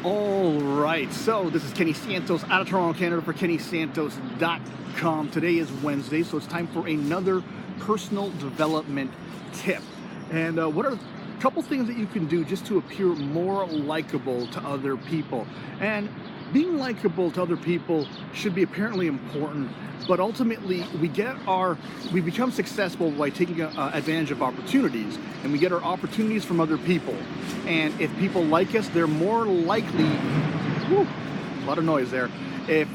All right, so this is Kenny Santos out of Toronto, Canada for KennySantos.com. Today is Wednesday, so it's time for another personal development tip. And what are a couple things that you can do just to appear more likable to other people? And being likable to other people should be apparently important, but ultimately we become successful by taking advantage of opportunities, and we get our opportunities from other people. And if people like us, they're more likely, a lot of noise there. If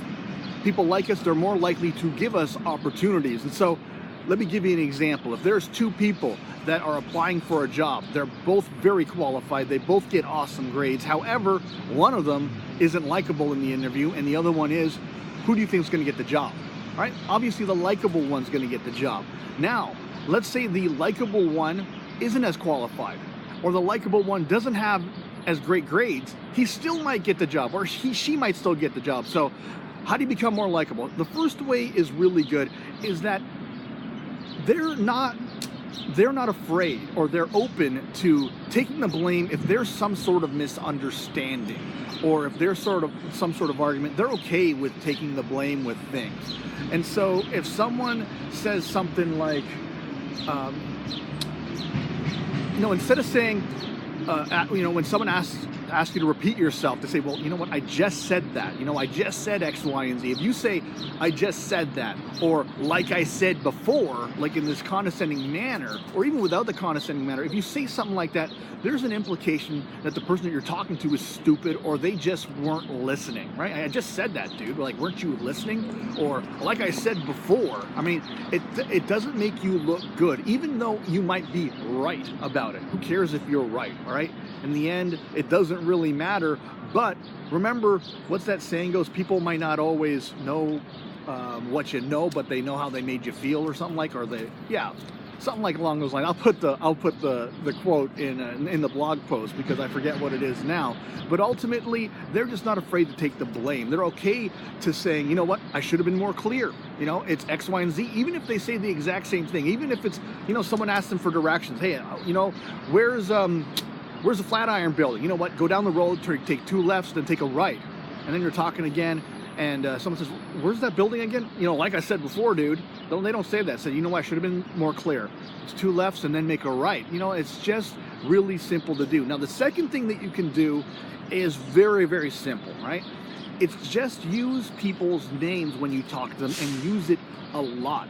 people like us, they're more likely to give us opportunities. And so let me give you an example. If there's two people that are applying for a job, they're both very qualified, they both get awesome grades. However, one of them isn't likable in the interview and the other one is, who do you think is going to get the job? All right? Obviously the likable one's going to get the job. Now, let's say the likable one isn't as qualified, or the likable one doesn't have as great grades. He still might get the job, or she might still get the job. So how do you become more likable? The first way is really good, is that they're not afraid, or they're open to taking the blame if there's some sort of misunderstanding, or if there's some sort of argument. They're okay with taking the blame with things. And so if someone says something like, instead of saying, when someone asks you to repeat yourself, to say, well, you know what, I just said that. I just said X, Y, and Z. If you say, I just said that, or like I said before, like in this condescending manner, or even without the condescending manner, if you say something like that, there's an implication that the person that you're talking to is stupid, or they just weren't listening, right? I just said that, dude. Like, weren't you listening? Or like I said before. I mean, it doesn't make you look good, even though you might be right about it. Who cares if you're right, all right? In the end, it doesn't really matter. But remember, what's that saying goes? People might not always know what you know, but they know how they made you feel, or something like, something like along those lines. I'll put the quote in the blog post, because I forget what it is now. But ultimately, they're just not afraid to take the blame. They're okay to saying, you know what, I should have been more clear. It's X, Y, and Z. Even if they say the exact same thing, even if it's, someone asks them for directions. Hey, where's the Flatiron building? You know what? Go down the road, take two lefts, then take a right. And then you're talking again, and someone says, where's that building again? Like I said before, dude. They don't say that. Say, I should have been more clear. It's two lefts and then make a right. It's just really simple to do. Now, the second thing that you can do is very, very simple, right? It's just use people's names when you talk to them, and use it a lot.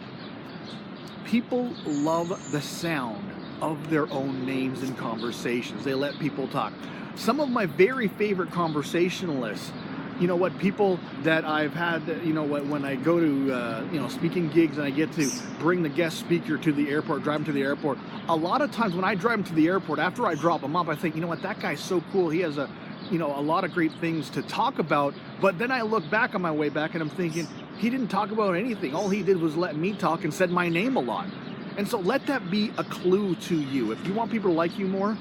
People love the sound of their own names in conversations. They let people talk. Some of my very favorite conversationalists, people that I've had, when I go to, speaking gigs, and I get to bring the guest speaker to the airport, drive him to the airport. A lot of times when I drive him to the airport, after I drop him off, I think, that guy's so cool. He has a lot of great things to talk about. But then I look back on my way back, and I'm thinking, he didn't talk about anything. All he did was let me talk and said my name a lot. And so let that be a clue to you. If you want people to like you more,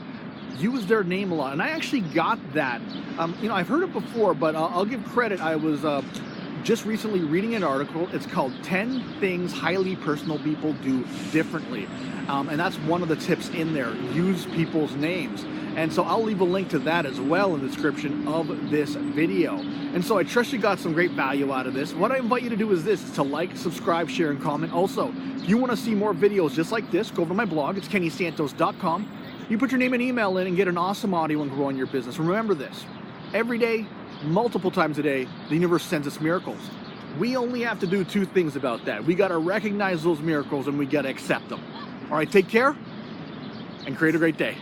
use their name a lot. And I actually got that. I've heard it before, but I'll give credit. I was just recently reading an article. It's called 10 Things Highly Personal People Do Differently. And that's one of the tips in there. Use people's names. And so I'll leave a link to that as well in the description of this video. And so I trust you got some great value out of this. What I invite you to do is this, is to like, subscribe, share, and comment. Also, if you want to see more videos just like this, go over to my blog. It's KennySantos.com. You put your name and email in and get an awesome audio and grow in your business. Remember this, every day, multiple times a day, the universe sends us miracles. We only have to do two things about that. We got to recognize those miracles, and we got to accept them. All right, take care and create a great day.